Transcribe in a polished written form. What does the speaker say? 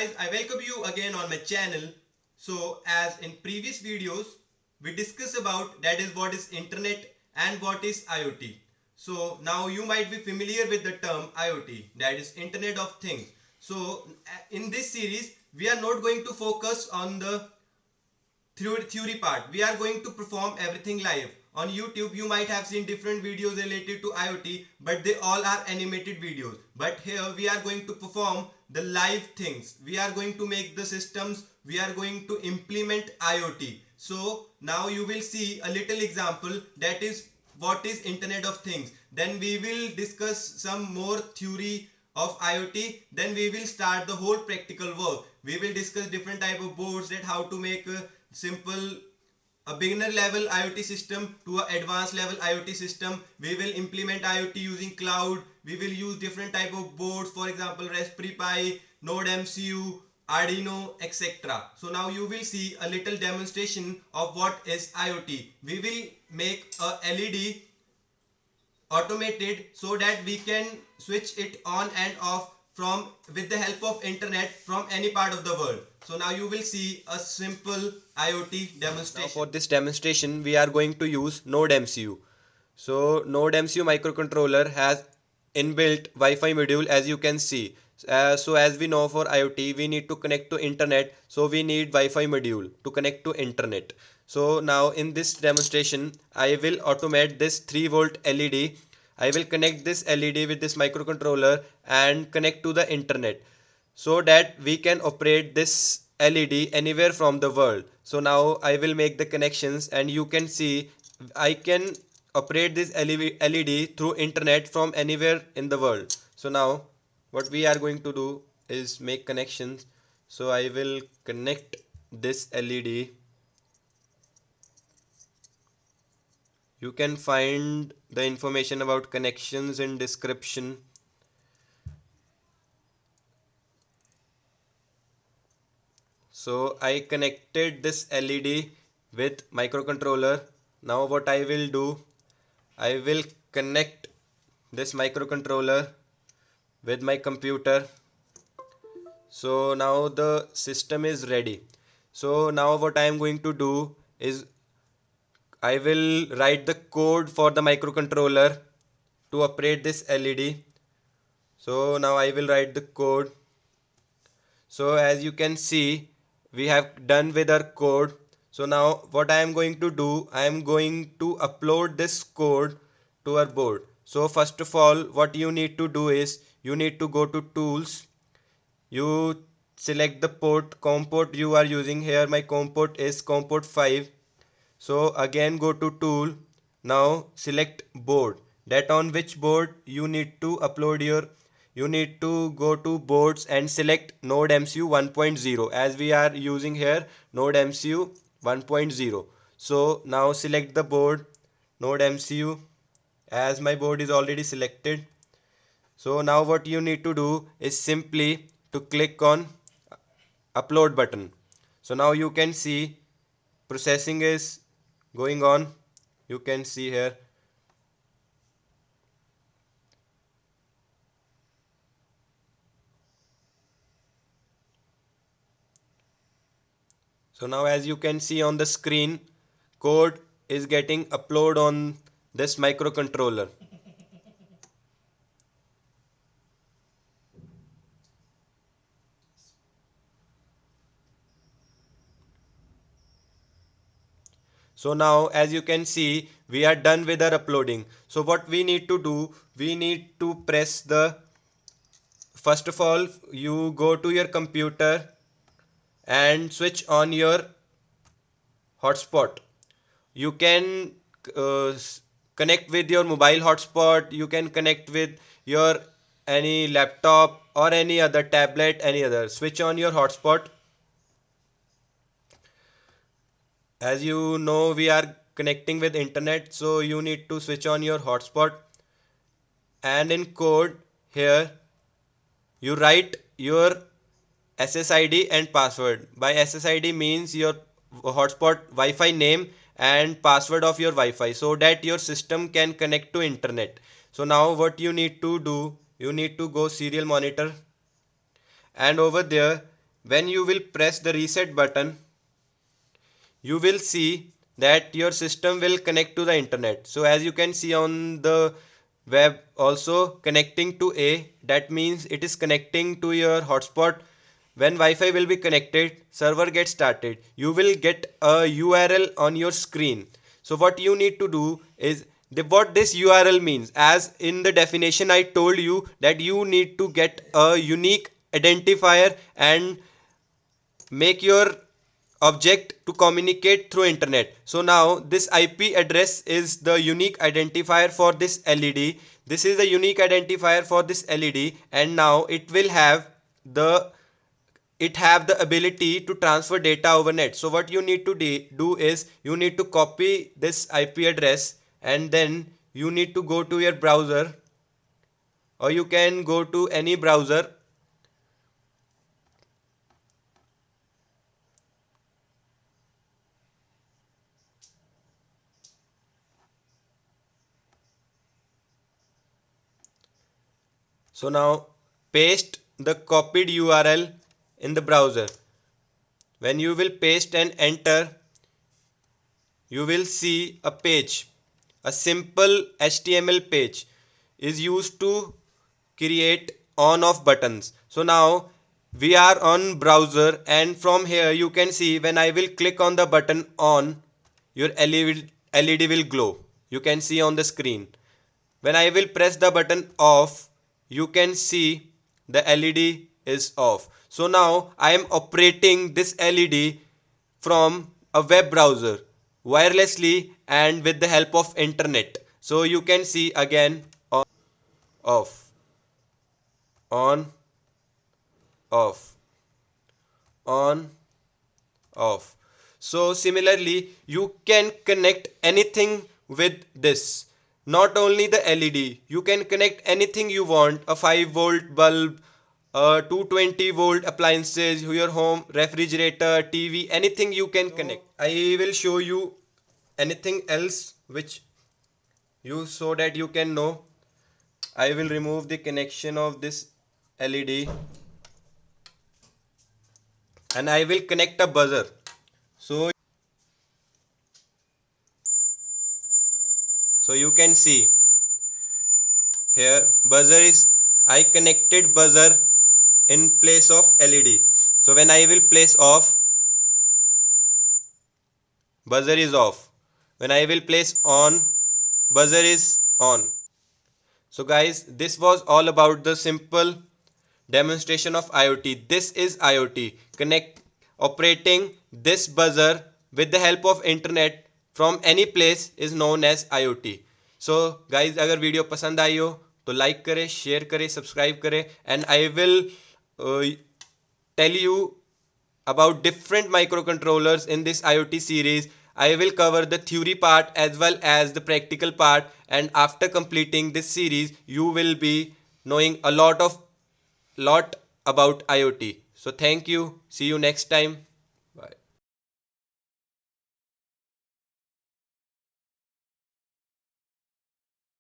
guys, I welcome you again on my channel. So as in previous videos, we discuss about that is what is internet and what is IoT. So now you might be familiar with the term IoT, that is Internet of Things. So in this series, we are not going to focus on the theory part. We are going to perform everything live. On YouTube, you might have seen different videos related to IoT, but they all are animated videos. But here we are going to perform the live things. We are going to make the systems. We are going to implement IoT. So now you will see a little example, that is what is Internet of Things. Then we will discuss some more theory of IoT. Then we will start the whole practical work. We will discuss different type of boards, that how to make simple a beginner level IoT system to a advanced level IoT system. We will implement IoT using cloud. We will use different type of boards, for example Raspberry Pi, Node MCU, Arduino, etc. So now you will see a little demonstration of what is IoT. We will make a LED automated so that we can switch it on and off from with the help of internet from any part of the world. So now you will see a simple IoT demonstration. Now for this demonstration we are going to use Node MCU. So Node MCU microcontroller has inbuilt Wi-Fi module, as you can see. So as we know, for IoT we need to connect to internet, so we need Wi-Fi module to connect to internet. So now in this demonstration I will automate this 3-volt LED. I will connect this LED with this microcontroller and connect to the internet, so that we can operate this LED anywhere from the world. So now I will make the connections and you can see I can operate this LED through internet from anywhere in the world. So now what we are going to do is make connections. So I will connect this LED. You can find the information about connections in description. So I connected this LED with microcontroller. Now what I will do, I will connect this microcontroller with my computer. So now the system is ready. So now what I am going to do is I will write the code for the microcontroller to operate this LED. So now I will write the code. So as you can see, we have done with our code. So now what I am going to do, I am going to upload this code to our board. So first of all, what you need to do is you need to go to tools. You select the COM port you are using. Here my COM port is COM port 5. So again go to tool. Now select board, that on which board you need to upload your, you need to go to boards and select Node MCU 1.0, as we are using here Node MCU 1.0. So now select the board Node MCU, as my board is already selected. So now what you need to do is simply to click on upload button. So now you can see processing is going on. You can see here. So now as you can see on the screen, code is getting uploaded on this microcontroller. So now as you can see, we are done with our uploading. So what we need to do, we need to press the, first of all you go to your computer and switch on your hotspot. You can connect with your mobile hotspot, you can connect with your any laptop or any other tablet, any other. Switch on your hotspot. As you know, we are connecting with internet, so you need to switch on your hotspot, and in code here you write your SSID and password. By SSID means your hotspot Wi-Fi name and password of your Wi-Fi, so that your system can connect to internet. So now what you need to do, you need to go serial monitor, and over there when you will press the reset button, you will see that your system will connect to the internet. So as you can see on the web also connecting to A, that means it is connecting to your hotspot. When Wi-Fi will be connected, server gets started. You will get a URL on your screen. So what you need to do is what this URL means. As in the definition I told you that you need to get a unique identifier and make your object to communicate through internet. So now this IP address is the unique identifier for this LED. This is the unique identifier for this LED, and now it have the ability to transfer data over net. So what you need to do is you need to copy this IP address, and then you need to go to your browser, or you can go to any browser. So now paste the copied URL in the browser. When you will paste and enter, you will see a page. A simple HTML page is used to create on off buttons. So now we are on browser, and from here you can see when I will click on the button on, your LED will glow. You can see on the screen. When I will press the button off, you can see the LED is off. So now I am operating this LED from a web browser wirelessly and with the help of internet. So you can see again on, off, on, off, on, off. So similarly, you can connect anything with this. Not only the LED, you can connect anything you want, a 5-volt bulb, a 220-volt appliances, your home, refrigerator, TV, anything you can connect. I will show you anything else which you so that you can know. I will remove the connection of this LED and I will connect a buzzer. So you can see here buzzer is, I connected buzzer in place of LED. So when I will place off, buzzer is off. When I will place on, buzzer is on. So guys, this was all about the simple demonstration of IoT. This is IoT. Connect operating this buzzer with the help of internet from any place is known as IoT. So guys, अगर video पसंद आई हो तो like करें, share करें, subscribe करें, and I will tell you about different microcontrollers in this IoT series. I will cover the theory part as well as the practical part, and after completing this series you will be knowing a lot about IoT. So thank you. See you next time.